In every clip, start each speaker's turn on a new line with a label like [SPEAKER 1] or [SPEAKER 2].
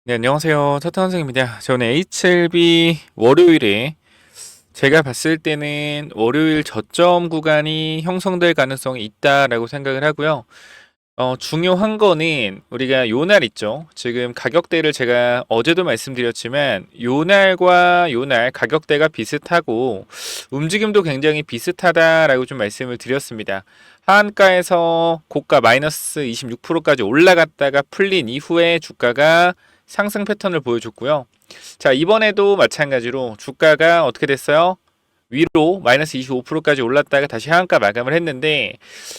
[SPEAKER 1] 네, 안녕하세요. 차탄 선생입니다. 저는 HLB 월요일에 제가 봤을 때는 월요일 저점 구간이 형성될 가능성이 있다라고 생각을 하고요. 중요한 거는 우리가 요날 있죠. 지금 가격대를 제가 어제도 말씀드렸지만 요날과 요날 가격대가 비슷하고 움직임도 굉장히 비슷하다라고 좀 말씀을 드렸습니다. 하한가에서 고가 마이너스 26%까지 올라갔다가 풀린 이후에 주가가 상승 패턴을 보여줬고요. 자, 이번에도 마찬가지로 주가가 어떻게 됐어요? 위로 마이너스 25%까지 올랐다가 다시 하한가 마감을 했는데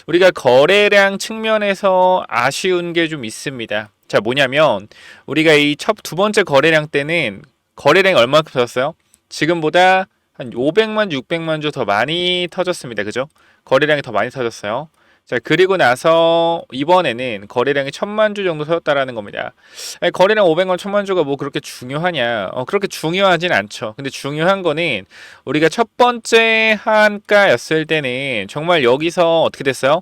[SPEAKER 1] 우리가 거래량 측면에서 아쉬운 게 좀 있습니다. 자, 뭐냐면 우리가 이 첫 두 번째 거래량 때는 거래량이 얼마큼 터졌어요? 지금보다 한 500만 주, 600만 주 더 많이 터졌습니다. 그죠? 거래량이 더 많이 터졌어요. 자, 그리고 나서 이번에는 거래량이 1000만 주 정도 터졌다라는 겁니다. 아니, 거래량 500만, 1000만 주가 뭐 그렇게 중요하냐? 그렇게 중요하진 않죠. 근데 중요한 거는 우리가 첫 번째 한가였을 때는 정말 여기서 어떻게 됐어요?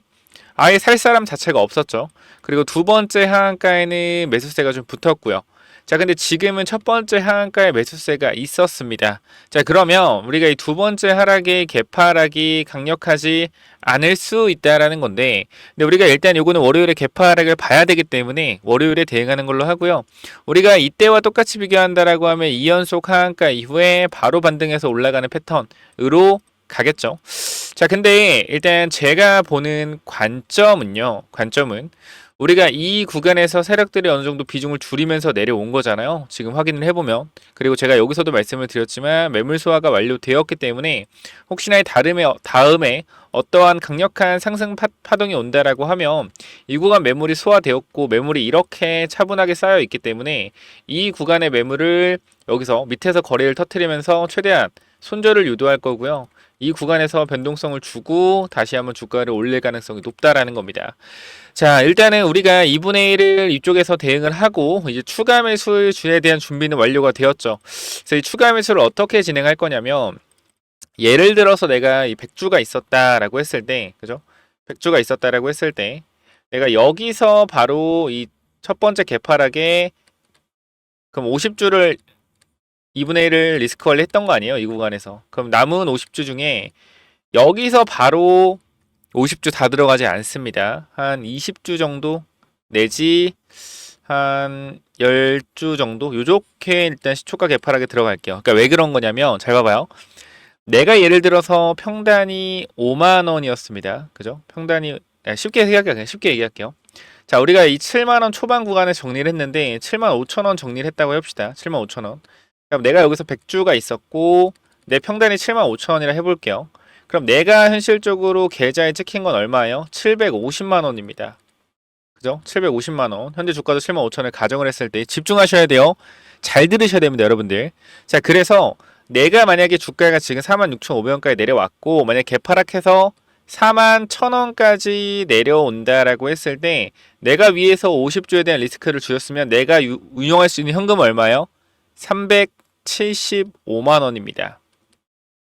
[SPEAKER 1] 아예 살 사람 자체가 없었죠. 그리고 두 번째 하한가에는 매수세가 좀 붙었고요. 자, 근데 지금은 첫 번째 하한가에 매수세가 있었습니다. 자, 그러면 우리가 이 두 번째 하락의 개파하락이 강력하지 않을 수 있다라는 건데, 근데 우리가 일단 요거는 월요일에 개파하락을 봐야 되기 때문에 월요일에 대응하는 걸로 하고요. 우리가 이때와 똑같이 비교한다라고 하면 2연속 하한가 이후에 바로 반등해서 올라가는 패턴으로 가겠죠. 자, 근데 일단 제가 보는 관점은 우리가 이 구간에서 세력들이 어느 정도 비중을 줄이면서 내려온 거잖아요. 지금 확인을 해보면. 그리고 제가 여기서도 말씀을 드렸지만 매물 소화가 완료되었기 때문에 혹시나 다음에 어떠한 강력한 상승 파동이 온다라고 하면 이 구간 매물이 소화되었고 매물이 이렇게 차분하게 쌓여 있기 때문에 이 구간의 매물을 여기서 밑에서 거래를 터트리면서 최대한 손절을 유도할 거고요. 이 구간에서 변동성을 주고 다시 한번 주가를 올릴 가능성이 높다라는 겁니다. 자, 일단은 우리가 2분의 1을 이쪽에서 대응을 하고 이제 추가 매수주에 대한 준비는 완료가 되었죠. 그래서 이 추가 매수를 어떻게 진행할 거냐면 예를 들어서 내가 이 100주가 있었다라고 했을 때, 그죠? 100주가 있었다라고 했을 때 내가 여기서 바로 이 첫 번째 개파락에 그럼 50주를 2분의 1을 리스크 관리했던 거 아니에요? 이 구간에서. 그럼 남은 50주 중에 여기서 바로 50주 다 들어가지 않습니다. 한 20주 정도 내지 한 10주 정도 요렇게 일단 시초가 개파락에 들어갈게요. 그러니까 왜 그런 거냐면 잘 봐봐요. 내가 예를 들어서 평단이 5만 원이었습니다. 그죠? 평단이 쉽게 얘기할게요. 자, 우리가 이 7만 원 초반 구간에 정리를 했는데 7만 5천 원 정리를 했다고 해봅시다. 7만 5천 원. 그럼 내가 여기서 100주가 있었고 내 평단이 7만 5천 원이라 해볼게요. 그럼 내가 현실적으로 계좌에 찍힌 건 얼마예요? 750만 원입니다. 그죠? 750만 원. 현재 주가도 7만 5천 원을 가정을 했을 때 집중하셔야 돼요. 잘 들으셔야 됩니다, 여러분들. 자, 그래서 내가 만약에 주가가 지금 46,500원까지 내려왔고 만약 개파락해서 41,000원까지 내려온다라고 했을 때 내가 위에서 50주에 대한 리스크를 줄였으면 내가 운용할 수 있는 현금은 얼마예요? 375만 원입니다.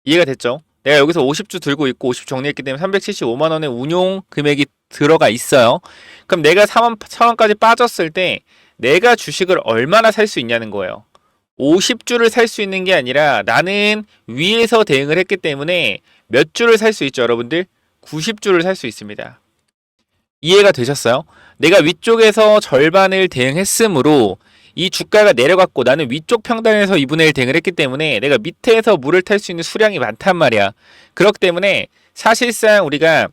[SPEAKER 1] 이해가 됐죠? 내가 여기서 50주 들고 있고 50 정리했기 때문에 375만 원의 운용 금액이 들어가 있어요. 그럼 내가 4만 빠졌을 때 내가 주식을 얼마나 살 수 있냐는 거예요. 50주를 살 수 있는 게 아니라 나는 위에서 대응을 했기 때문에 몇 주를 살 수 있죠, 여러분들? 90주를 살 수 있습니다. 이해가 되셨어요? 내가 위쪽에서 절반을 대응했으므로 이 주가가 내려갔고 나는 위쪽 평단에서 2분의 1 대응을 했기 때문에 내가 밑에서 물을 탈 수 있는 수량이 많단 말이야. 그렇기 때문에 사실상 우리가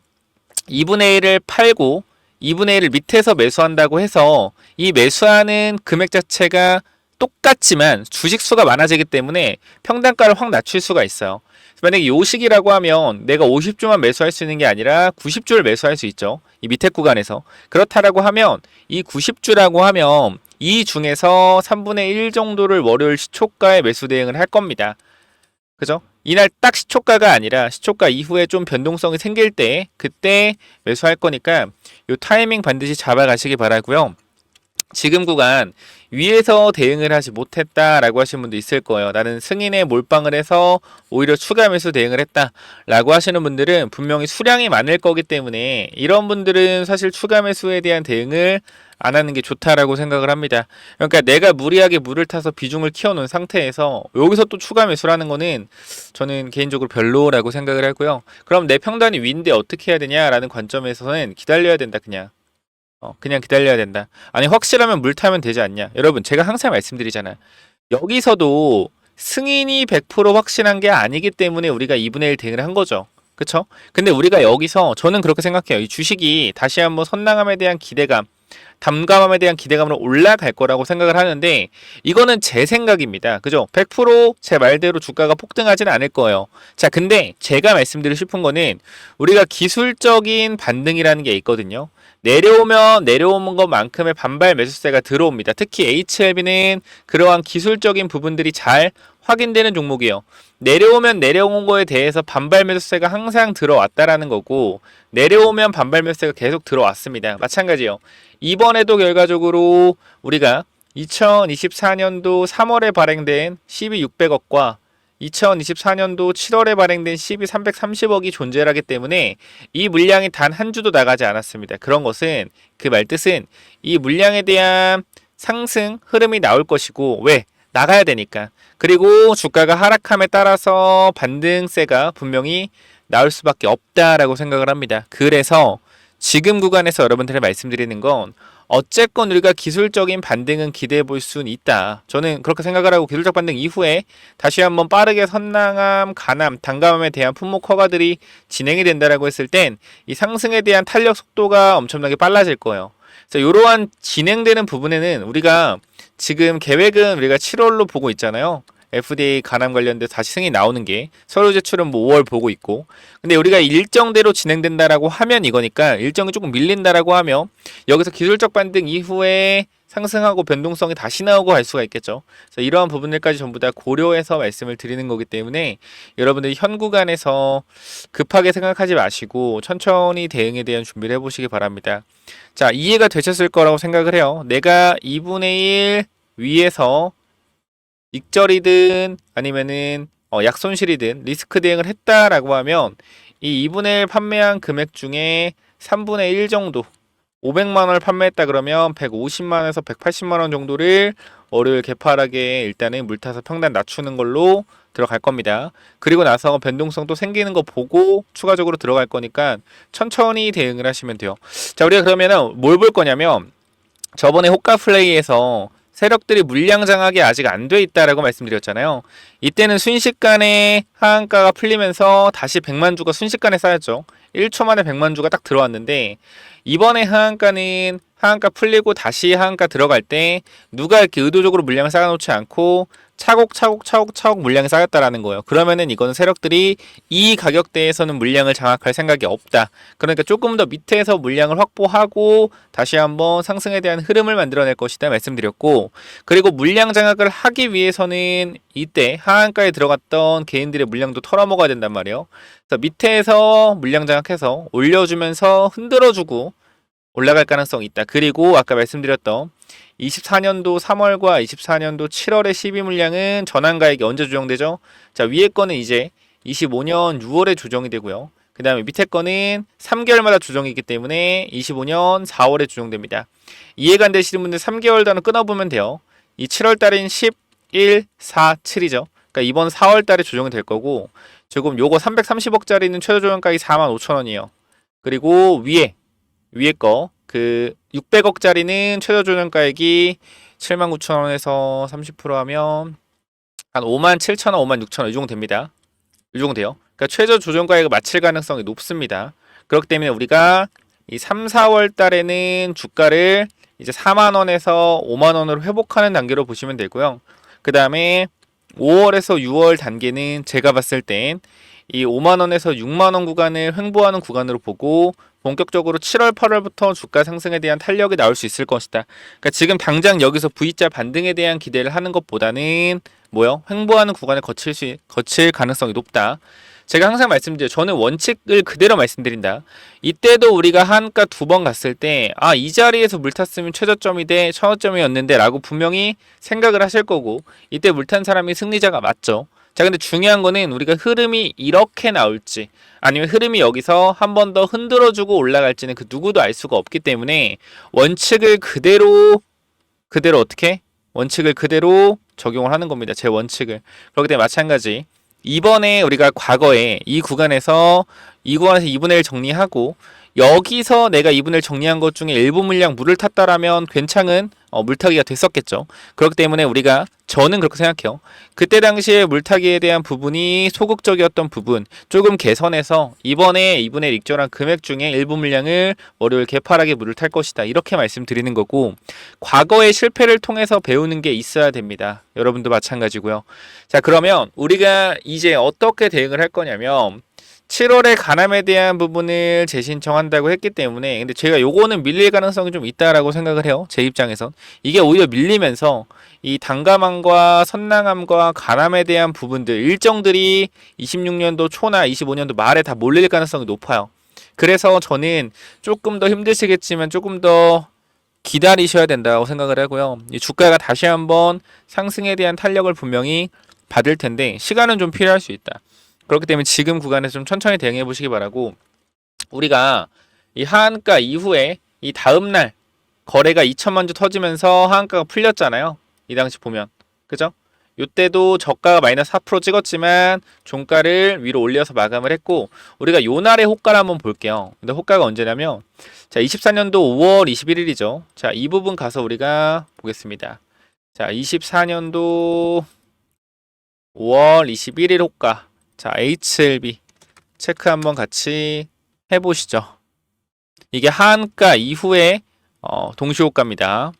[SPEAKER 1] 2분의 1을 팔고 2분의 1을 밑에서 매수한다고 해서 이 매수하는 금액 자체가 똑같지만 주식수가 많아지기 때문에 평단가를 확 낮출 수가 있어요. 만약에 요식이라고 하면 내가 50주만 매수할 수 있는 게 아니라 90주를 매수할 수 있죠. 이 밑에 구간에서. 그렇다라고 하면 이 90주라고 하면 이 중에서 3분의 1 정도를 월요일 시초가에 매수 대응을 할 겁니다. 그죠? 이날 딱 시초가가 아니라 시초가 이후에 좀 변동성이 생길 때 그때 매수할 거니까 요 타이밍 반드시 잡아가시기 바라고요. 지금 구간 위에서 대응을 하지 못했다라고 하시는 분도 있을 거예요. 나는 승인에 몰빵을 해서 오히려 추가 매수 대응을 했다라고 하시는 분들은 분명히 수량이 많을 거기 때문에 이런 분들은 사실 추가 매수에 대한 대응을 안 하는 게 좋다라고 생각을 합니다. 그러니까 내가 무리하게 물을 타서 비중을 키워놓은 상태에서 여기서 또 추가 매수라는 거는 저는 개인적으로 별로라고 생각을 하고요. 그럼 내 평단이 위인데 어떻게 해야 되냐라는 관점에서는 기다려야 된다, 그냥. 그냥 기다려야 된다. 아니, 확실하면 물 타면 되지 않냐. 여러분, 제가 항상 말씀드리잖아. 여기서도 승인이 100% 확실한 게 아니기 때문에 우리가 2분의 1 대응을 한 거죠. 그쵸? 근데 우리가 여기서 저는 그렇게 생각해요. 이 주식이 다시 한번 선량함에 대한 기대감, 담감함에 대한 기대감으로 올라갈 거라고 생각을 하는데 이거는 제 생각입니다. 그죠? 100%제 말대로 주가가 폭등하지는 않을 거예요. 자, 근데 제가 말씀드리고 싶은 거는 우리가 기술적인 반등이라는 게 있거든요. 내려오면 내려오는 것만큼의 반발 매수세가 들어옵니다. 특히 HLB는 그러한 기술적인 부분들이 잘 확인되는 종목이에요. 내려오면 내려온 거에 대해서 반발 매수세가 항상 들어왔다라는 거고 내려오면 반발 매수세가 계속 들어왔습니다. 마찬가지예요. 이번에도 결과적으로 우리가 2024년도 3월에 발행된 12,600억과 2024년도 7월에 발행된 12,330억이 존재하기 때문에 이 물량이 단 한 주도 나가지 않았습니다. 그런 것은 그 말뜻은 이 물량에 대한 상승 흐름이 나올 것이고 왜? 나가야 되니까. 그리고 주가가 하락함에 따라서 반등세가 분명히 나올 수밖에 없다라고 생각을 합니다. 그래서 지금 구간에서 여러분들이 말씀드리는 건 어쨌건 우리가 기술적인 반등은 기대해 볼 수는 있다. 저는 그렇게 생각을 하고 기술적 반등 이후에 다시 한번 빠르게 선량함, 간함, 단감함에 대한 품목 허가들이 진행이 된다라고 했을 땐 이 상승에 대한 탄력 속도가 엄청나게 빨라질 거예요. 그래서 이러한 진행되는 부분에는 우리가 지금 계획은 우리가 7월로 보고 있잖아요. FDA 간암 관련돼서 다시 승인이 나오는 게 서류 제출은 뭐 5월 보고 있고 근데 우리가 일정대로 진행된다라고 하면 이거니까 일정이 조금 밀린다라고 하면 여기서 기술적 반등 이후에 상승하고 변동성이 다시 나오고 갈 수가 있겠죠. 그래서 이러한 부분들까지 전부 다 고려해서 말씀을 드리는 거기 때문에 여러분들이 현 구간에서 급하게 생각하지 마시고 천천히 대응에 대한 준비를 해보시기 바랍니다. 자, 이해가 되셨을 거라고 생각을 해요. 내가 2분의 1 위에서 익절이든 아니면은 약손실이든 리스크 대응을 했다라고 하면 이 2분의 1 판매한 금액 중에 3분의 1 정도 500만 원을 판매했다 그러면 150만 원에서 180만 원 정도를 월요일 개파락에 일단은 물타서 평단 낮추는 걸로 들어갈 겁니다. 그리고 나서 변동성 또 생기는 거 보고 추가적으로 들어갈 거니까 천천히 대응을 하시면 돼요. 자, 우리가 그러면은 뭘 볼 거냐면 저번에 호가 플레이에서 세력들이 물량 장악이 아직 안 돼 있다라고 말씀드렸잖아요. 이때는 순식간에 하한가가 풀리면서 다시 100만 주가 순식간에 쌓였죠. 1초 만에 100만 주가 딱 들어왔는데 이번에 하한가는 하한가 풀리고 다시 하한가 들어갈 때 누가 이렇게 의도적으로 물량을 쌓아놓지 않고 차곡차곡 물량이 쌓였다라는 거예요. 그러면은 이거는 세력들이 이 가격대에서는 물량을 장악할 생각이 없다. 그러니까 조금 더 밑에서 물량을 확보하고 다시 한번 상승에 대한 흐름을 만들어낼 것이다 말씀드렸고 그리고 물량 장악을 하기 위해서는 이때 하한가에 들어갔던 개인들의 물량도 털어먹어야 된단 말이에요. 그래서 밑에서 물량 장악해서 올려주면서 흔들어주고 올라갈 가능성이 있다. 그리고 아까 말씀드렸던 24년도 3월과 24년도 7월의 12 물량은 전환가액이 언제 조정되죠? 자, 위에 거는 이제 25년 6월에 조정이 되고요. 그 다음에 밑에 거는 3개월마다 조정이기 때문에 25년 4월에 조정됩니다. 이해가 안 되시는 분들 3개월 단위 끊어보면 돼요. 이 7월 달인 11, 4, 7이죠. 그러니까 이번 4월 달에 조정이 될 거고 지금 요거 330억짜리는 최저 조정가액이 45,000원이에요. 그리고 위에 거 그 600억짜리는 최저 조정가액이 79,000원에서 30% 하면 한 57,000원, 56,000원 이 정도 됩니다. 이 정도 돼요. 그러니까 최저 조정가액을 맞출 가능성이 높습니다. 그렇기 때문에 우리가 이 3, 4월 달에는 주가를 이제 4만 원에서 5만 원으로 회복하는 단계로 보시면 되고요. 그 다음에 5월에서 6월 단계는 제가 봤을 땐 이 5만 원에서 6만 원 구간을 횡보하는 구간으로 보고 본격적으로 7월, 8월부터 주가 상승에 대한 탄력이 나올 수 있을 것이다. 그러니까 지금 당장 여기서 V자 반등에 대한 기대를 하는 것보다는 횡보하는 구간을 거칠 가능성이 높다. 제가 항상 말씀드려요. 저는 원칙을 그대로 말씀드린다. 이때도 우리가 한가 2번 갔을 때 이 자리에서 물 탔으면 최저점이 돼 천원점이었는데 라고 분명히 생각을 하실 거고 이때 물 탄 사람이 승리자가 맞죠. 자, 근데 중요한 거는 우리가 흐름이 이렇게 나올지 아니면 흐름이 여기서 한 번 더 흔들어주고 올라갈지는 그 누구도 알 수가 없기 때문에 원칙을 그대로 어떻게? 원칙을 그대로 적용을 하는 겁니다. 제 원칙을. 그렇기 때문에 마찬가지. 이번에 우리가 과거에 이 구간에서 2분의 1 정리하고 여기서 내가 2분의 1 정리한 것 중에 일부 물량 물을 탔다라면 괜찮은 물타기가 됐었겠죠. 그렇기 때문에 저는 그렇게 생각해요. 그때 당시에 물타기에 대한 부분이 소극적이었던 부분 조금 개선해서 이번에 2분의 1 익절한 금액 중에 일부 물량을 월요일 개파락에 물을 탈 것이다. 이렇게 말씀드리는 거고 과거의 실패를 통해서 배우는 게 있어야 됩니다. 여러분도 마찬가지고요. 자, 그러면 우리가 이제 어떻게 대응을 할 거냐면 7월에 가남에 대한 부분을 재신청한다고 했기 때문에 근데 제가 요거는 밀릴 가능성이 좀 있다라고 생각을 해요. 제 입장에선. 이게 오히려 밀리면서 이 단감함과 선낭함과 가남에 대한 부분들 일정들이 26년도 초나 25년도 말에 다 몰릴 가능성이 높아요. 그래서 저는 조금 더 힘드시겠지만 조금 더 기다리셔야 된다고 생각을 하고요. 이 주가가 다시 한번 상승에 대한 탄력을 분명히 받을 텐데 시간은 좀 필요할 수 있다. 그렇기 때문에 지금 구간에서 좀 천천히 대응해 보시기 바라고 우리가 이 하한가 이후에 이 다음날 거래가 2천만 주 터지면서 하한가가 풀렸잖아요. 이 당시 보면 그죠? 이때도 저가가 마이너스 4% 찍었지만 종가를 위로 올려서 마감을 했고 우리가 요 날의 호가를 한번 볼게요. 근데 호가가 언제냐면 자 24년도 5월 21일이죠. 자, 이 부분 가서 우리가 보겠습니다. 자, 24년도 5월 21일 호가 자, HLB 체크 한번 같이 해보시죠. 이게 하한가 이후에 동시호가입니다.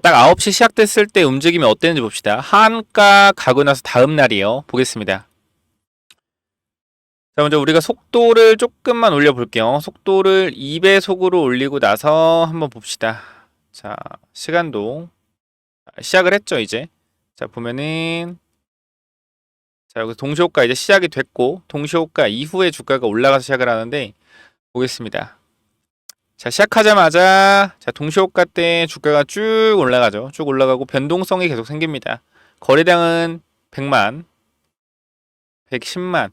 [SPEAKER 1] 딱 9시 시작됐을 때 움직임이 어땠는지 봅시다. 하한가 가고 나서 다음 날이에요. 보겠습니다. 자, 먼저 우리가 속도를 조금만 올려볼게요. 속도를 2배속으로 올리고 나서 한번 봅시다. 자, 시간도 시작을 했죠, 이제. 자, 보면은 자, 여기 동시호가 이제 시작이 됐고 동시호가 이후에 주가가 올라가서 시작을 하는데 보겠습니다. 자, 시작하자마자 자, 동시호가 때 주가가 쭉 올라가죠. 쭉 올라가고 변동성이 계속 생깁니다. 거래량은 100만, 110만.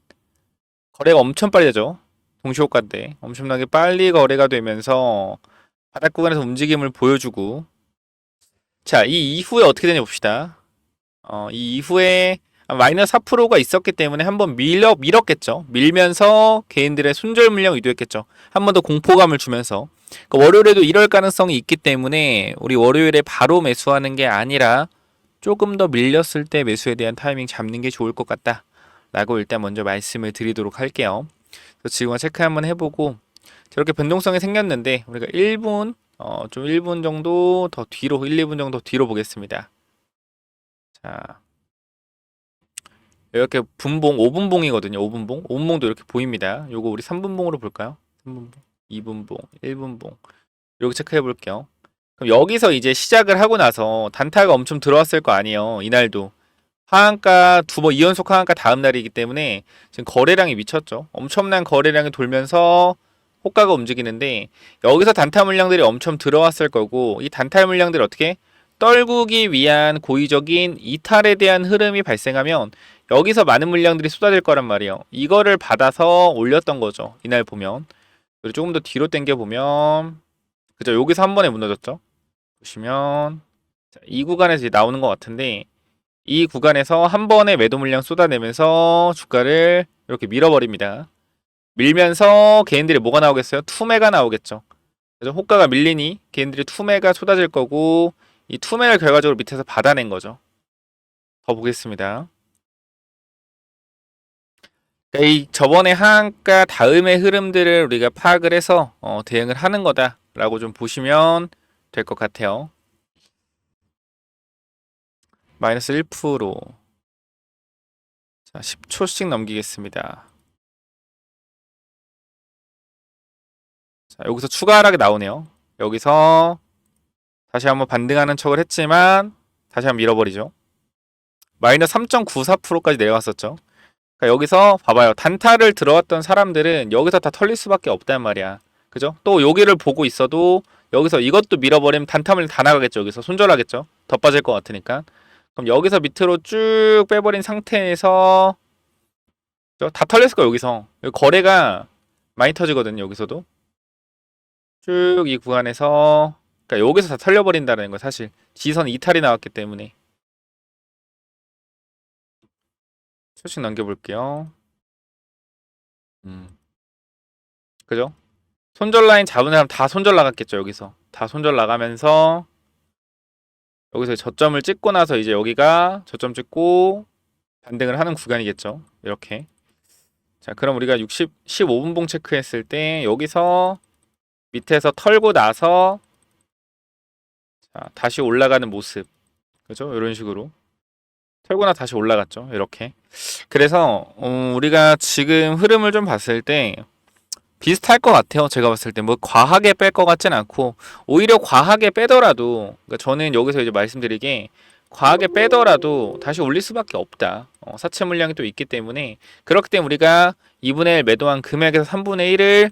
[SPEAKER 1] 거래가 엄청 빨리 되죠. 동시호가 때 엄청나게 빨리 거래가 되면서 바닥 구간에서 움직임을 보여주고 자, 이 이후에 어떻게 되냐 봅시다. 이 이후에 마이너스 4%가 있었기 때문에 한번 밀었겠죠. 밀면서 개인들의 손절 물량 유도했겠죠. 한 번 더 공포감을 주면서 그러니까 월요일에도 이럴 가능성이 있기 때문에 우리 월요일에 바로 매수하는 게 아니라 조금 더 밀렸을 때 매수에 대한 타이밍 잡는 게 좋을 것 같다 라고 일단 먼저 말씀을 드리도록 할게요. 그래서 지금 체크 한번 해보고 저렇게 변동성이 생겼는데 우리가 1분 좀 1분 정도 더 뒤로 1, 2분 정도 뒤로 보겠습니다. 자, 이렇게 분봉 5분봉이거든요. 5분봉. 5분봉도 이렇게 보입니다. 요거 우리 3분봉으로 볼까요? 3분봉, 2분봉, 1분봉. 이렇게 체크해 볼게요. 그럼 여기서 이제 시작을 하고 나서 단타가 엄청 들어왔을 거 아니에요. 이날도. 하한가 2번 2연속 하한가 다음 날이기 때문에 지금 거래량이 미쳤죠. 엄청난 거래량이 돌면서 호가가 움직이는데 여기서 단타 물량들이 엄청 들어왔을 거고 이 단타 물량들이 어떻게 떨구기 위한 고의적인 이탈에 대한 흐름이 발생하면 여기서 많은 물량들이 쏟아질 거란 말이에요. 이거를 받아서 올렸던 거죠. 이날 보면. 그리고 조금 더 뒤로 당겨 보면 그죠? 여기서 한 번에 무너졌죠. 보시면 자, 이 구간에서 이제 나오는 것 같은데 이 구간에서 한 번에 매도 물량 쏟아내면서 주가를 이렇게 밀어버립니다. 밀면서 개인들이 뭐가 나오겠어요? 투매가 나오겠죠. 그래서 호가가 밀리니 개인들이 투매가 쏟아질 거고 이 투매를 결과적으로 밑에서 받아낸 거죠. 더 보겠습니다. 그러니까 이 저번에 하한가 다음의 흐름들을 우리가 파악을 해서 대응을 하는 거다라고 좀 보시면 될 것 같아요. 마이너스 1%. 자, 10초씩 넘기겠습니다. 자, 여기서 추가 하락이 나오네요. 여기서 다시 한번 반등하는 척을 했지만 다시 한번 밀어버리죠. 마이너스 3.94%까지 내려왔었죠. 그러니까 여기서 봐봐요. 단타를 들어왔던 사람들은 여기서 다 털릴 수밖에 없단 말이야. 그죠? 또 여기를 보고 있어도 여기서 이것도 밀어버리면 단타물 다 나가겠죠. 여기서 손절하겠죠. 더 빠질 것 같으니까. 그럼 여기서 밑으로 쭉 빼버린 상태에서 다 털렸을 거예요. 여기서 여기 거래가 많이 터지거든요. 여기서도 쭉 이 구간에서, 그러니까 여기서 다 털려버린다는 거 사실 지선 이탈이 나왔기 때문에. 소식 넘겨볼게요. 그죠? 손절 라인 잡은 사람 다 손절 나갔겠죠. 여기서 다 손절 나가면서 여기서 저점을 찍고 나서 이제 여기가 저점 찍고 반등을 하는 구간이겠죠. 이렇게. 자, 그럼 우리가 15분봉 체크했을 때 여기서 밑에서 털고 나서 자, 다시 올라가는 모습. 그죠? 이런 식으로. 털고 나서 다시 올라갔죠. 이렇게. 그래서 우리가 지금 흐름을 좀 봤을 때 비슷할 것 같아요. 제가 봤을 때 뭐 과하게 뺄 것 같진 않고, 오히려 과하게 빼더라도, 그러니까 저는 여기서 이제 말씀드리게 과하게 빼더라도 다시 올릴 수밖에 없다. 사채 물량이 또 있기 때문에. 그렇기 때문에 우리가 2분의 1 매도한 금액에서 3분의 1을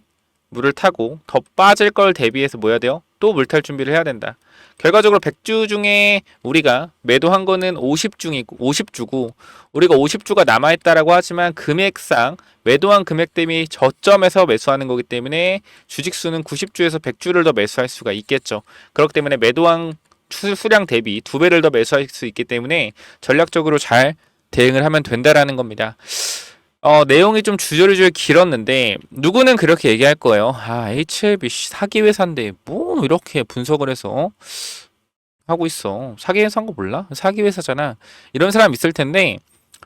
[SPEAKER 1] 물을 타고 더 빠질 걸 대비해서 뭐 해야 돼요? 또 물탈 준비를 해야 된다. 결과적으로 100주 중에 우리가 매도한 거는 50주고 우리가 50주가 남아있다라고 하지만 금액상 매도한 금액 대비 저점에서 매수하는 거기 때문에 주식수는 90주에서 100주를 더 매수할 수가 있겠죠. 그렇기 때문에 매도한 수량 대비 2배를 더 매수할 수 있기 때문에 전략적으로 잘 대응을 하면 된다라는 겁니다. 내용이 좀 주저리주저 길었는데 누구는 그렇게 얘기할 거예요. 아, HLB 사기 회사인데 뭐 이렇게 분석을 해서 하고 있어. 사기 회사인 거 몰라? 사기 회사잖아. 이런 사람 있을 텐데,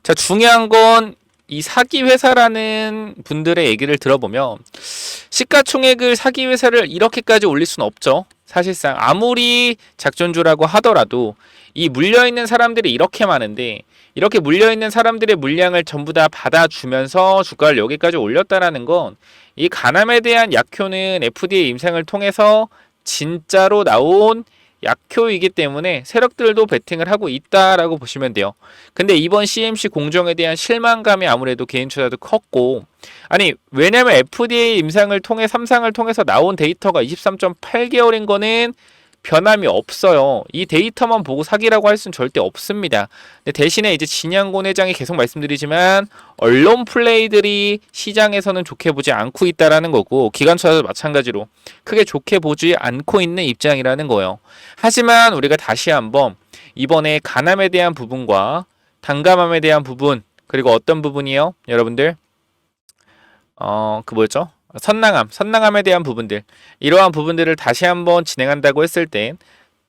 [SPEAKER 1] 자, 중요한 건 이 사기 회사라는 분들의 얘기를 들어보면 시가총액을 사기 회사를 이렇게까지 올릴 수는 없죠. 사실상 아무리 작전주라고 하더라도 이 물려있는 사람들이 이렇게 많은데 이렇게 물려있는 사람들의 물량을 전부 다 받아주면서 주가를 여기까지 올렸다라는 건 이 가남에 대한 약효는 FDA 임상을 통해서 진짜로 나온 약효이기 때문에 세력들도 베팅을 하고 있다라고 보시면 돼요. 근데 이번 CMC 공정에 대한 실망감이 아무래도 개인 투자도 컸고, 아니 왜냐면 FDA 임상을 통해 3상을 통해서 나온 데이터가 23.8개월인 거는 변함이 없어요. 이 데이터만 보고 사기라고 할 수는 절대 없습니다. 근데 대신에 이제 진양곤 회장이 계속 말씀드리지만 언론 플레이들이 시장에서는 좋게 보지 않고 있다라는 거고, 기관차도 마찬가지로 크게 좋게 보지 않고 있는 입장이라는 거예요. 하지만 우리가 다시 한번 이번에 간암에 대한 부분과 단감암에 대한 부분, 그리고 어떤 부분이요? 여러분들 그 뭐였죠? 선낭암에 대한 부분들, 이러한 부분들을 다시 한번 진행한다고 했을 땐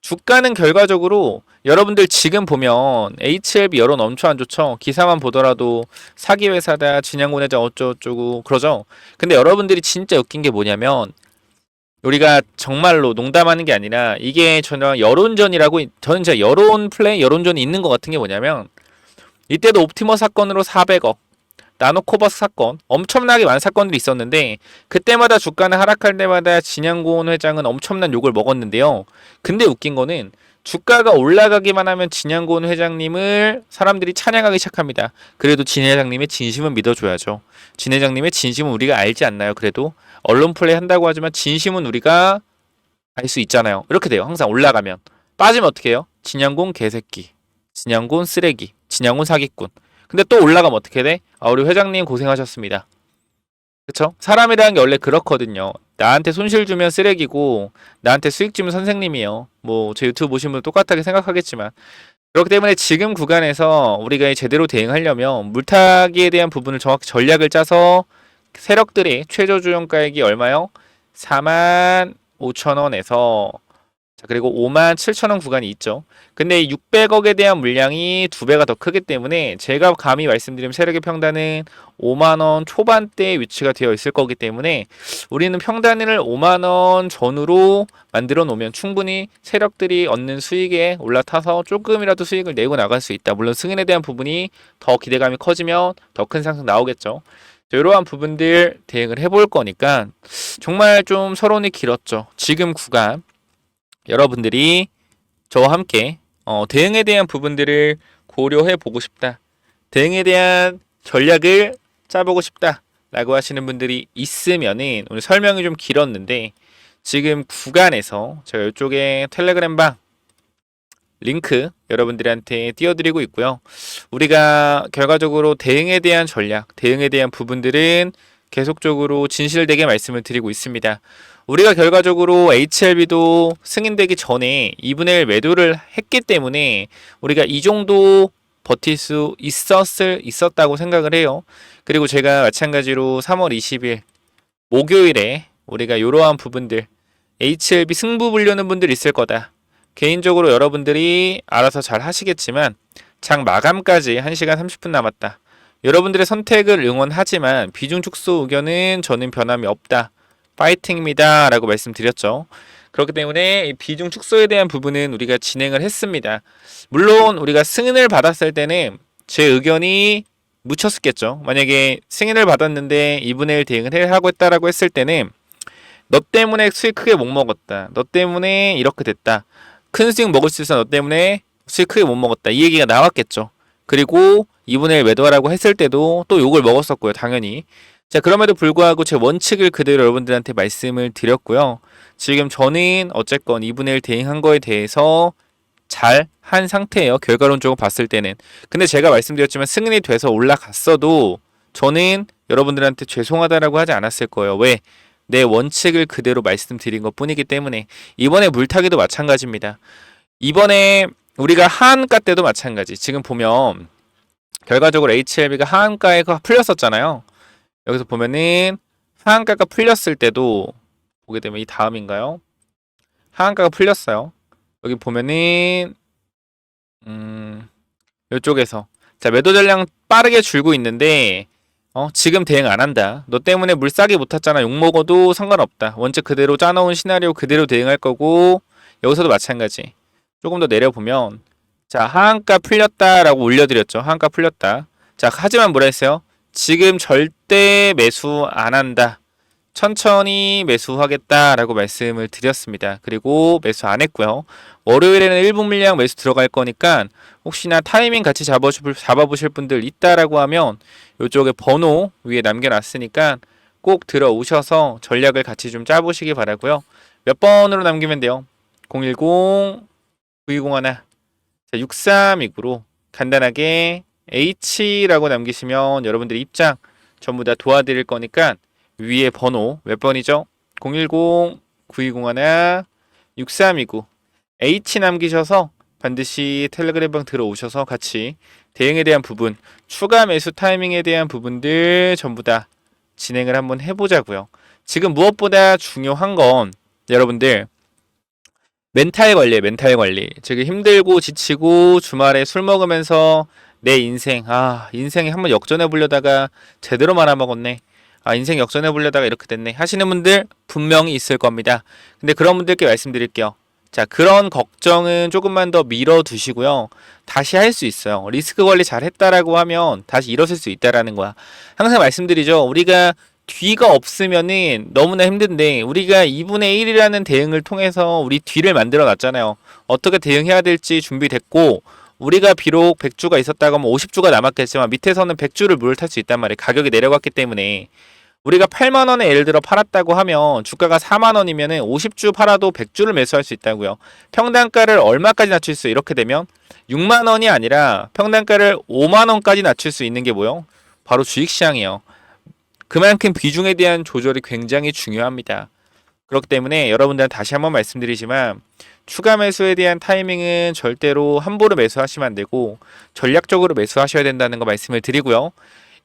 [SPEAKER 1] 주가는 결과적으로 여러분들 지금 보면 HLB 여론 엄청 안 좋죠. 기사만 보더라도 사기 회사다, 진양곤 회장 어쩌고저쩌고 그러죠. 근데 여러분들이 진짜 웃긴 게 뭐냐면, 우리가 정말로 농담하는 게 아니라 이게 저는 여론전이라고, 저는 진짜 여론 플레이, 여론전이 있는 것 같은 게 뭐냐면, 이때도 옵티머 사건으로 400억, 나노코버스 사건, 엄청나게 많은 사건들이 있었는데 그때마다 주가는 하락할 때마다 진양곤 회장은 엄청난 욕을 먹었는데요. 근데 웃긴 거는 주가가 올라가기만 하면 진양곤 회장님을 사람들이 찬양하기 시작합니다. 그래도 진 회장님의 진심은 믿어줘야죠. 진 회장님의 진심은 우리가 알지 않나요? 그래도 언론 플레이 한다고 하지만 진심은 우리가 알 수 있잖아요. 이렇게 돼요. 항상 올라가면. 빠지면 어떻게 해요? 진양곤 개새끼, 진양곤 쓰레기, 진양곤 사기꾼. 근데 또 올라가면 어떻게 돼? 아, 우리 회장님 고생하셨습니다. 그쵸? 사람이라는 게 원래 그렇거든요. 나한테 손실 주면 쓰레기고 나한테 수익 주면 선생님이에요. 뭐 제 유튜브 보신 분들 똑같게 생각하겠지만, 그렇기 때문에 지금 구간에서 우리가 제대로 대응하려면 물타기에 대한 부분을 정확히 전략을 짜서 세력들의 최저 주용가액이 얼마요? 45,000원에서, 자, 그리고 57,000원 구간이 있죠. 근데 600억에 대한 물량이 2배가 더 크기 때문에 제가 감히 말씀드리면 세력의 평단은 5만원 초반대에 위치가 되어 있을 거기 때문에 우리는 평단을 5만원 전후로 만들어 놓으면 충분히 세력들이 얻는 수익에 올라타서 조금이라도 수익을 내고 나갈 수 있다. 물론 승인에 대한 부분이 더 기대감이 커지면 더 큰 상승 나오겠죠. 이러한 부분들 대응을 해볼 거니까 정말 좀 서론이 길었죠. 지금 구간 여러분들이 저와 함께 대응에 대한 부분들을 고려해 보고 싶다, 대응에 대한 전략을 짜보고 싶다 라고 하시는 분들이 있으면은, 오늘 설명이 좀 길었는데 지금 구간에서 제가 이쪽에 텔레그램방 링크 여러분들한테 띄워드리고 있고요. 우리가 결과적으로 대응에 대한 전략, 대응에 대한 부분들은 계속적으로 진실되게 말씀을 드리고 있습니다. 우리가 결과적으로 HLB도 승인되기 전에 2분의 1 매도를 했기 때문에 우리가 이 정도 버틸 수 있었다고 생각을 해요. 그리고 제가 마찬가지로 3월 20일 목요일에 우리가 이러한 부분들 HLB 승부 보려는 분들 있을 거다. 개인적으로 여러분들이 알아서 잘 하시겠지만 장 마감까지 1시간 30분 남았다. 여러분들의 선택을 응원하지만 비중 축소 의견은 저는 변함이 없다. 파이팅입니다. 라고 말씀드렸죠. 그렇기 때문에 비중 축소에 대한 부분은 우리가 진행을 했습니다. 물론 우리가 승인을 받았을 때는 제 의견이 묻혔었겠죠. 만약에 승인을 받았는데 2분의 1 대응을 하고 했다라고 했을 때는 너 때문에 수익 크게 못 먹었다. 너 때문에 이렇게 됐다. 큰 수익 먹을 수 있어 너 때문에 수익 크게 못 먹었다. 이 얘기가 나왔겠죠. 그리고 2분의 1 매도하라고 했을 때도 또 욕을 먹었었고요. 당연히. 자, 그럼에도 불구하고 제 원칙을 그대로 여러분들한테 말씀을 드렸고요. 지금 저는 어쨌건 2분의 1 대응한 거에 대해서 잘 한 상태예요. 결과론적으로 봤을 때는. 근데 제가 말씀드렸지만 승인이 돼서 올라갔어도 저는 여러분들한테 죄송하다라고 하지 않았을 거예요. 왜? 내 원칙을 그대로 말씀드린 것 뿐이기 때문에. 이번에 물타기도 마찬가지입니다. 이번에 우리가 하한가 때도 마찬가지. 지금 보면 결과적으로 HLB가 하한가에 풀렸었잖아요. 여기서 보면은 하한가가 풀렸을 때도 보게 되면 이 다음인가요? 하한가가 풀렸어요. 여기 보면은 이쪽에서 자, 매도 전량 빠르게 줄고 있는데 지금 대응 안 한다. 너 때문에 물 싸게 못 탔잖아. 욕 먹어도 상관없다. 원칙 그대로 짜놓은 시나리오 그대로 대응할 거고 여기서도 마찬가지. 조금 더 내려보면 자, 하한가 풀렸다라고 올려드렸죠. 하한가 풀렸다. 자, 하지만 뭐라 했어요? 지금 절대 매수 안 한다. 천천히 매수하겠다라고 말씀을 드렸습니다. 그리고 매수 안 했고요. 월요일에는 1분 물량 매수 들어갈 거니까 혹시나 타이밍 같이 잡아보실 분들 있다라고 하면 이쪽에 번호 위에 남겨놨으니까 꼭 들어오셔서 전략을 같이 좀 짜보시기 바라고요. 몇 번으로 남기면 돼요? 010-9201 6329로 간단하게 H라고 남기시면 여러분들의 입장 전부 다 도와드릴 거니까 위에 번호 몇 번이죠? 010-9201-6329 H 남기셔서 반드시 텔레그램방 들어오셔서 같이 대응에 대한 부분, 추가 매수 타이밍에 대한 부분들 전부 다 진행을 한번 해보자고요. 지금 무엇보다 중요한 건 여러분들 멘탈 관리에 멘탈 관리. 지금 힘들고 지치고 주말에 술 먹으면서 내 인생에 한번 역전해 보려다가 제대로 말아먹었네. 인생 역전해 보려다가 이렇게 됐네. 하시는 분들 분명히 있을 겁니다. 근데 그런 분들께 말씀드릴게요. 자, 그런 걱정은 조금만 더 밀어두시고요. 다시 할 수 있어요. 리스크 관리 잘 했다라고 하면 다시 일어설 수 있다라는 거야. 항상 말씀드리죠. 우리가 뒤가 없으면은 너무나 힘든데 우리가 2분의 1이라는 대응을 통해서 우리 뒤를 만들어 놨잖아요. 어떻게 대응해야 될지 준비됐고 우리가 비록 100주가 있었다고 하면 50주가 남았겠지만 밑에서는 100주를 물을 탈 수 있단 말이에요. 가격이 내려갔기 때문에 우리가 8만 원에 예를 들어 팔았다고 하면 주가가 4만 원이면은 50주 팔아도 100주를 매수할 수 있다고요. 평단가를 얼마까지 낮출 수 이렇게 되면 6만 원이 아니라 평단가를 5만 원까지 낮출 수 있는 게 뭐요? 바로 주식시장이에요. 그만큼 비중에 대한 조절이 굉장히 중요합니다. 그렇기 때문에 여러분들은 다시 한번 말씀드리지만 추가 매수에 대한 타이밍은 절대로 함부로 매수하시면 안 되고 전략적으로 매수하셔야 된다는 거 말씀을 드리고요.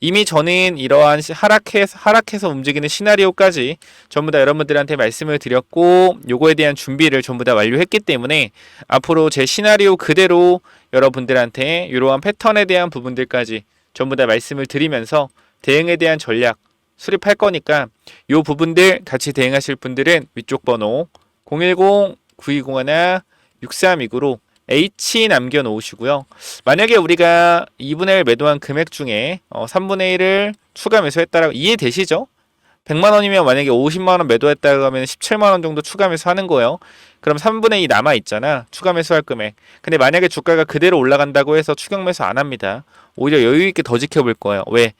[SPEAKER 1] 이미 저는 이러한 하락해서 움직이는 시나리오까지 전부 다 여러분들한테 말씀을 드렸고 요거에 대한 준비를 전부 다 완료했기 때문에 앞으로 제 시나리오 그대로 여러분들한테 이러한 패턴에 대한 부분들까지 전부 다 말씀을 드리면서 대응에 대한 전략 수립할 거니까 요 부분들 같이 대응하실 분들은 위쪽 번호 010-9201-6329로 H 남겨놓으시고요. 만약에 우리가 2분의 1 매도한 금액 중에 3분의 1을 추가 매수했다라고 이해되시죠? 100만 원이면 만약에 50만 원 매도했다고 하면 17만 원 정도 추가 매수하는 거예요. 그럼 3분의 2 남아 있잖아. 추가 매수할 금액. 근데 만약에 주가가 그대로 올라간다고 해서 추격 매수 안 합니다. 오히려 여유 있게 더 지켜볼 거예요. 왜?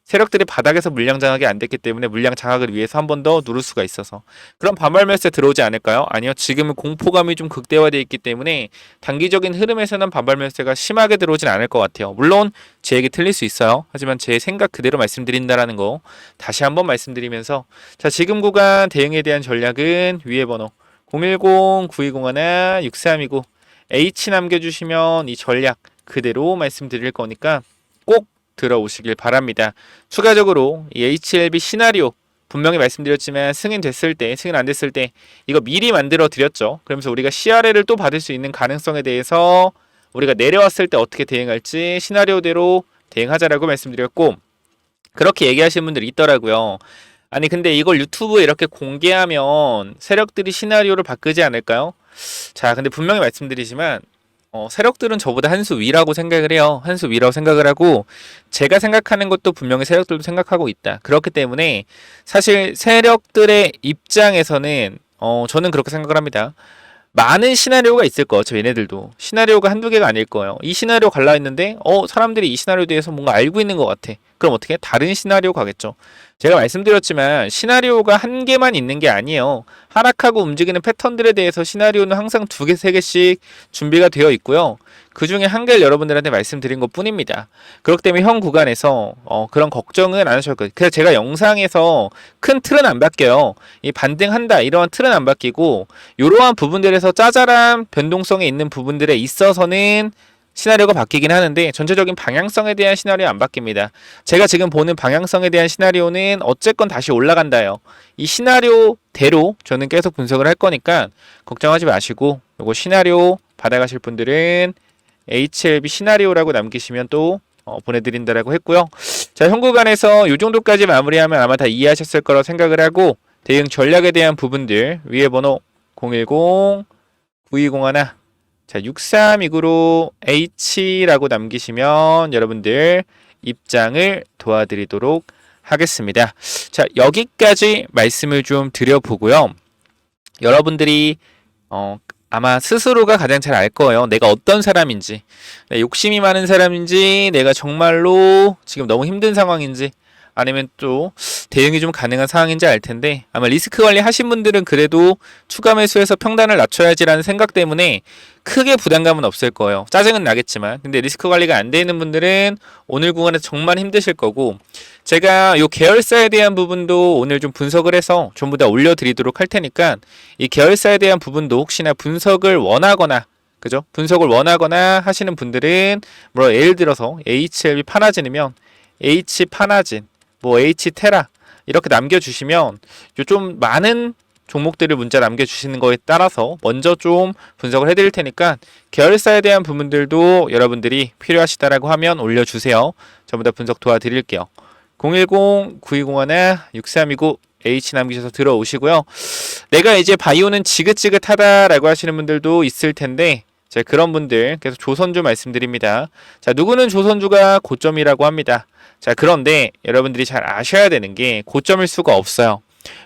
[SPEAKER 1] 세력들이 바닥에서 물량 장악이 안 됐기 때문에 물량 장악을 위해서 한 번 더 누를 수가 있어서 그럼 반발 매수에 들어오지 않을까요? 아니요. 지금은 공포감이 좀 극대화되어 있기 때문에 단기적인 흐름에서는 반발 매수가 심하게 들어오진 않을 것 같아요. 물론 제 얘기 틀릴 수 있어요. 하지만 제 생각 그대로 말씀드린다라는 거 다시 한번 말씀드리면서 자, 지금 구간 대응에 대한 전략은 위에 번호 010-9201-6329 H 남겨주시면 이 전략 그대로 말씀드릴 거니까 꼭 들어오시길 바랍니다. 추가적으로 이 HLB 시나리오 분명히 말씀드렸지만 승인됐을 때, 승인 안 됐을 때 이거 미리 만들어 드렸죠. 그러면서 우리가 CRL을 또 받을 수 있는 가능성에 대해서 우리가 내려왔을 때 어떻게 대응할지 시나리오대로 대응하자라고 말씀드렸고 그렇게 얘기하시는 분들이 있더라고요. 아니 근데 이걸 유튜브에 이렇게 공개하면 세력들이 시나리오를 바꾸지 않을까요? 자, 근데 분명히 말씀드리지만 세력들은 저보다 한 수 위라고 생각을 해요. 한 수 위라고 생각을 하고 제가 생각하는 것도 분명히 세력들도 생각하고 있다. 그렇기 때문에 사실 세력들의 입장에서는 저는 그렇게 생각을 합니다. 많은 시나리오가 있을 거예요. 얘네들도 시나리오가 한두 개가 아닐 거예요. 이 시나리오 갈라 했는데 사람들이 이 시나리오에 대해서 뭔가 알고 있는 것 같아. 그럼 어떻게 다른 시나리오 가겠죠. 제가 말씀드렸지만 시나리오가 한 개만 있는 게 아니에요. 하락하고 움직이는 패턴들에 대해서 시나리오는 항상 두 개, 세 개씩 준비가 되어 있고요. 그 중에 한 개를 여러분들한테 말씀드린 것 뿐입니다. 그렇기 때문에 현 구간에서 그런 걱정은 안 하셔도 돼요. 그래서 제가 영상에서 큰 틀은 안 바뀌어요. 이 반등한다 이러한 틀은 안 바뀌고 이러한 부분들에서 짜잘한 변동성이 있는 부분들에 있어서는 시나리오가 바뀌긴 하는데 전체적인 방향성에 대한 시나리오 안 바뀝니다. 제가 지금 보는 방향성에 대한 시나리오는 어쨌건 다시 올라간다요. 이 시나리오대로 저는 계속 분석을 할 거니까 걱정하지 마시고 요거 시나리오 받아가실 분들은 HLB 시나리오라고 남기시면 또 보내드린다라고 했고요. 자, 현 구간에서 이 정도까지 마무리하면 아마 다 이해하셨을 거라고 생각을 하고 대응 전략에 대한 부분들 위에 번호 010-9201 자, 6329로 H라고 남기시면 여러분들 입장을 도와드리도록 하겠습니다. 자, 여기까지 말씀을 좀 드려보고요. 여러분들이 아마 스스로가 가장 잘 알 거예요. 내가 어떤 사람인지, 욕심이 많은 사람인지, 내가 정말로 지금 너무 힘든 상황인지, 아니면 또 대응이 좀 가능한 상황인지 알 텐데 아마 리스크 관리 하신 분들은 그래도 추가 매수해서 평단을 낮춰야지라는 생각 때문에 크게 부담감은 없을 거예요. 짜증은 나겠지만 근데 리스크 관리가 안 되는 분들은 오늘 구간에서 정말 힘드실 거고 제가 요 계열사에 대한 부분도 오늘 좀 분석을 해서 전부 다 올려드리도록 할 테니까 이 계열사에 대한 부분도 혹시나 분석을 원하거나 그죠? 분석을 원하거나 하시는 분들은 뭐 예를 들어서 HLB 파나진이면 H 파나진 뭐 H테라 이렇게 남겨주시면 좀 많은 종목들을 문자 남겨주시는 거에 따라서 먼저 좀 분석을 해드릴 테니까 계열사에 대한 부분들도 여러분들이 필요하시다라고 하면 올려주세요. 전부 다 분석 도와드릴게요. 010-9201-6329 H 남기셔서 들어오시고요. 내가 이제 바이오는 지긋지긋하다라고 하시는 분들도 있을 텐데 자, 그런 분들 계속 조선주 말씀드립니다. 자, 누구는 조선주가 고점이라고 합니다. 자, 그런데 여러분들이 잘 아셔야 되는 게 고점일 수가 없어요.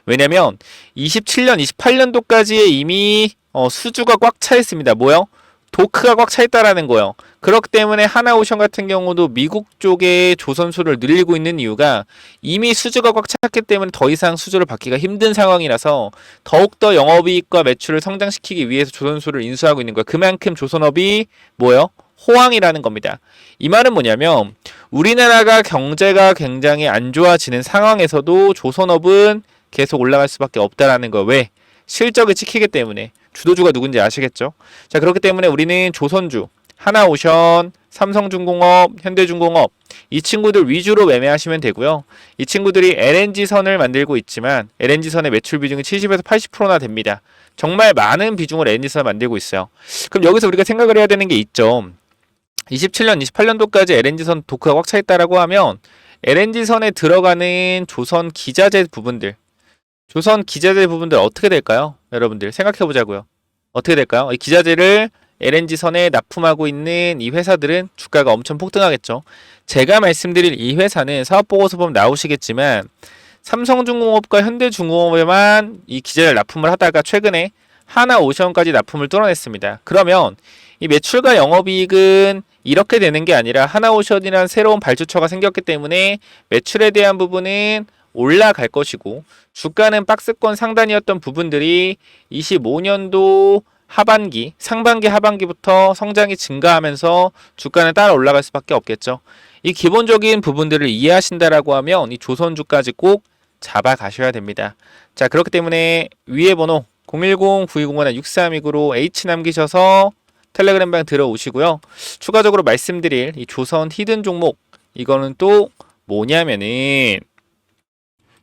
[SPEAKER 1] 왜냐면 27년, 28년도까지의 이미 수주가 꽉 차 있습니다. 뭐요? 도크가 꽉 차 있다라는 거예요. 그렇기 때문에 하나오션 같은 경우도 미국 쪽에 조선수를 늘리고 있는 이유가 이미 수주가 꽉 찼기 때문에 더 이상 수주를 받기가 힘든 상황이라서 더욱더 영업이익과 매출을 성장시키기 위해서 조선수를 인수하고 있는 거예요. 그만큼 조선업이 뭐예요? 호황이라는 겁니다. 이 말은 뭐냐면 우리나라가 경제가 굉장히 안 좋아지는 상황에서도 조선업은 계속 올라갈 수밖에 없다라는 거. 왜? 실적을 지키기 때문에. 주도주가 누군지 아시겠죠? 자, 그렇기 때문에 우리는 조선주, 하나오션, 삼성중공업, 현대중공업 이 친구들 위주로 매매하시면 되고요. 이 친구들이 LNG선을 만들고 있지만 LNG선의 매출 비중이 70에서 80%나 됩니다. 정말 많은 비중을 LNG선을 만들고 있어요. 그럼 여기서 우리가 생각을 해야 되는 게 있죠. 27년, 28년도까지 LNG선 도크가 꽉 차 있다라고 하면 LNG선에 들어가는 조선 기자재 부분들 어떻게 될까요? 여러분들 생각해 보자고요. 어떻게 될까요? 이 기자재를 LNG선에 납품하고 있는 이 회사들은 주가가 엄청 폭등하겠죠. 제가 말씀드릴 이 회사는 사업보고서 보면 나오시겠지만 삼성중공업과 현대중공업에만 이 기자재를 납품을 하다가 최근에 하나오션까지 납품을 뚫어냈습니다. 그러면 이 매출과 영업이익은 이렇게 되는 게 아니라 하나오션이라는 새로운 발주처가 생겼기 때문에 매출에 대한 부분은 올라갈 것이고 주가는 박스권 상단이었던 부분들이 25년도 하반기, 상반기, 하반기부터 성장이 증가하면서 주가는 따라 올라갈 수밖에 없겠죠. 이 기본적인 부분들을 이해하신다라고 하면 이 조선주까지 꼭 잡아 가셔야 됩니다. 자, 그렇기 때문에 위에 번호 010-9201-6329로 H 남기셔서 텔레그램방 들어오시고요. 추가적으로 말씀드릴 이 조선 히든 종목, 이거는 또 뭐냐면은,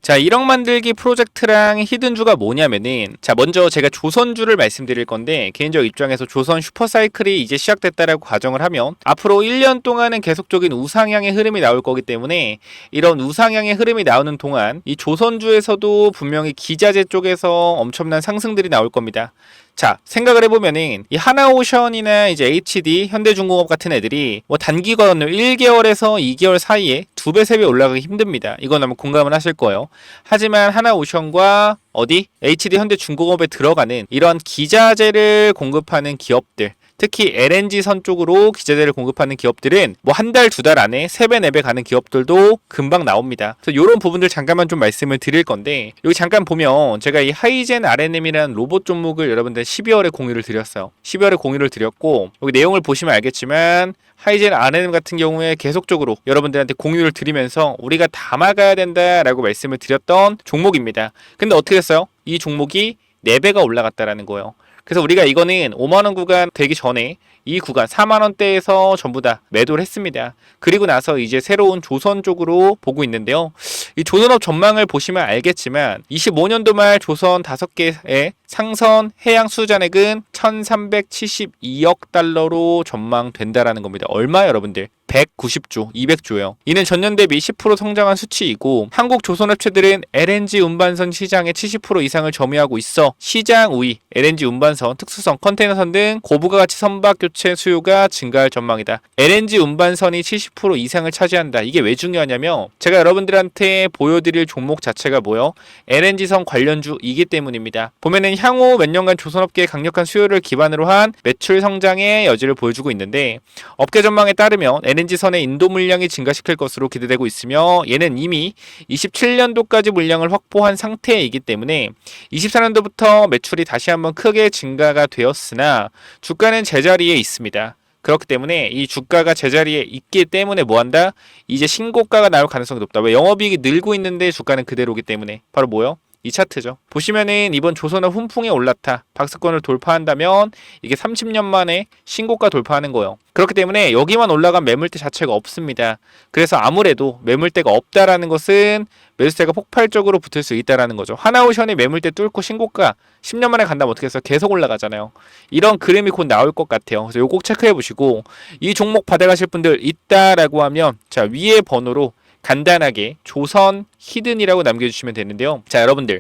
[SPEAKER 1] 자, 1억 만들기 프로젝트랑 히든주가 뭐냐면은, 자, 먼저 제가 조선주를 말씀드릴 건데, 개인적 입장에서 조선 슈퍼사이클이 이제 시작됐다라고 가정을 하면 앞으로 1년 동안은 계속적인 우상향의 흐름이 나올 거기 때문에, 이런 우상향의 흐름이 나오는 동안 이 조선주에서도 분명히 기자재 쪽에서 엄청난 상승들이 나올 겁니다. 자, 생각을 해보면은 이 하나오션이나 이제 HD, 현대중공업 같은 애들이 뭐 단기간으로 1개월에서 2개월 사이에 2배, 3배 올라가기 힘듭니다. 이건 아마 공감을 하실 거예요. 하지만 하나오션과 어디? HD, 현대중공업에 들어가는 이런 기자재를 공급하는 기업들, 특히 LNG선 쪽으로 기자재를 공급하는 기업들은 뭐 한 달, 2달 안에 3배, 4배 가는 기업들도 금방 나옵니다. 그래서 이런 부분들 잠깐만 좀 말씀을 드릴 건데, 여기 잠깐 보면 제가 이 하이젠 RNM이라는 로봇 종목을 여러분들 12월에 공유를 드렸어요. 12월에 공유를 드렸고, 여기 내용을 보시면 알겠지만 하이젠 RNM 같은 경우에 계속적으로 여러분들한테 공유를 드리면서 우리가 담아가야 된다라고 말씀을 드렸던 종목입니다. 근데 어떻게 됐어요? 이 종목이 4배가 올라갔다라는 거예요. 그래서 우리가 이거는 5만원 구간 되기 전에 이 구간 4만원대에서 전부 다 매도를 했습니다. 그리고 나서 이제 새로운 조선 쪽으로 보고 있는데요. 이 조선업 전망을 보시면 알겠지만 25년도 말 조선 5개의 상선 해양 수주잔액은 1372억 달러로 전망된다라는 겁니다. 얼마 여러분들? 190조, 200조요. 이는 전년 대비 10% 성장한 수치이고, 한국 조선업체들은 LNG 운반선 시장의 70% 이상을 점유하고 있어 시장 우위, LNG 운반선, 특수선, 컨테이너선 등 고부가 가치 선박 교체 수요가 증가할 전망이다. LNG 운반선이 70% 이상을 차지한다. 이게 왜 중요하냐면 제가 여러분들한테 보여드릴 종목 자체가 뭐요? LNG선 관련주이기 때문입니다. 보면은 향후 몇 년간 조선업계의 강력한 수요를 기반으로 한 매출 성장의 여지를 보여주고 있는데, 업계 전망에 따르면 LNG선의 인도 물량이 증가시킬 것으로 기대되고 있으며, 얘는 이미 27년도까지 물량을 확보한 상태이기 때문에 24년도부터 매출이 다시 한번 크게 증가가 되었으나 주가는 제자리에 있습니다. 그렇기 때문에 이 주가가 제자리에 있기 때문에 뭐한다? 이제 신고가가 나올 가능성이 높다. 왜? 영업이익이 늘고 있는데 주가는 그대로기 때문에. 바로 뭐요? 이 차트죠. 보시면은 이번 조선업 훈풍에 올라타 박스권을 돌파한다면 이게 30년 만에 신고가 돌파하는 거예요. 그렇기 때문에 여기만 올라간 매물대 자체가 없습니다. 그래서 아무래도 매물대가 없다라는 것은 매수세가 폭발적으로 붙을 수 있다라는 거죠. 하나오션이 매물대 뚫고 신고가 10년 만에 간다면 어떻게 해서 계속 올라가잖아요. 이런 그림이 곧 나올 것 같아요. 그래서 이거 꼭 체크해 보시고, 이 종목 받아가실 분들 있다라고 하면 자, 위에 번호로 간단하게 조선 히든이라고 남겨주시면 되는데요. 자, 여러분들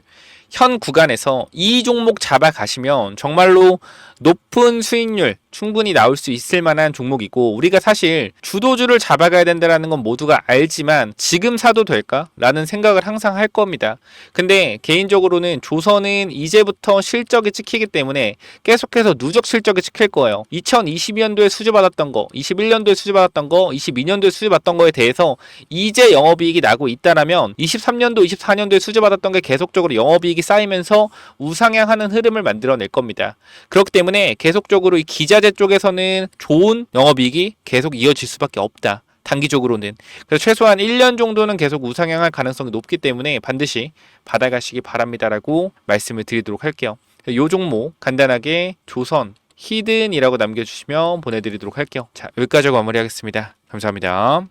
[SPEAKER 1] 현 구간에서 이 종목 잡아가시면 정말로 높은 수익률 충분히 나올 수 있을 만한 종목이고, 우리가 사실 주도주를 잡아가야 된다는 건 모두가 알지만 지금 사도 될까? 라는 생각을 항상 할 겁니다. 근데 개인적으로는 조선은 이제부터 실적이 찍히기 때문에 계속해서 누적 실적이 찍힐 거예요. 2022년도에 수주받았던 거, 21년도에 수주받았던 거, 22년도에 수주받았던 거에 대해서 이제 영업이익이 나고 있다라면 23년도, 24년도에 수주받았던 게 계속적으로 영업이익이 쌓이면서 우상향하는 흐름을 만들어낼 겁니다. 그렇기 때문에 계속적으로 이 기자재 쪽에서는 좋은 영업이익이 계속 이어질 수밖에 없다. 단기적으로는. 그래서 최소한 1년 정도는 계속 우상향할 가능성이 높기 때문에 반드시 받아가시기 바랍니다라고 말씀을 드리도록 할게요. 이 종목 간단하게 조선 히든이라고 남겨주시면 보내드리도록 할게요. 자, 여기까지 마무리하겠습니다. 감사합니다.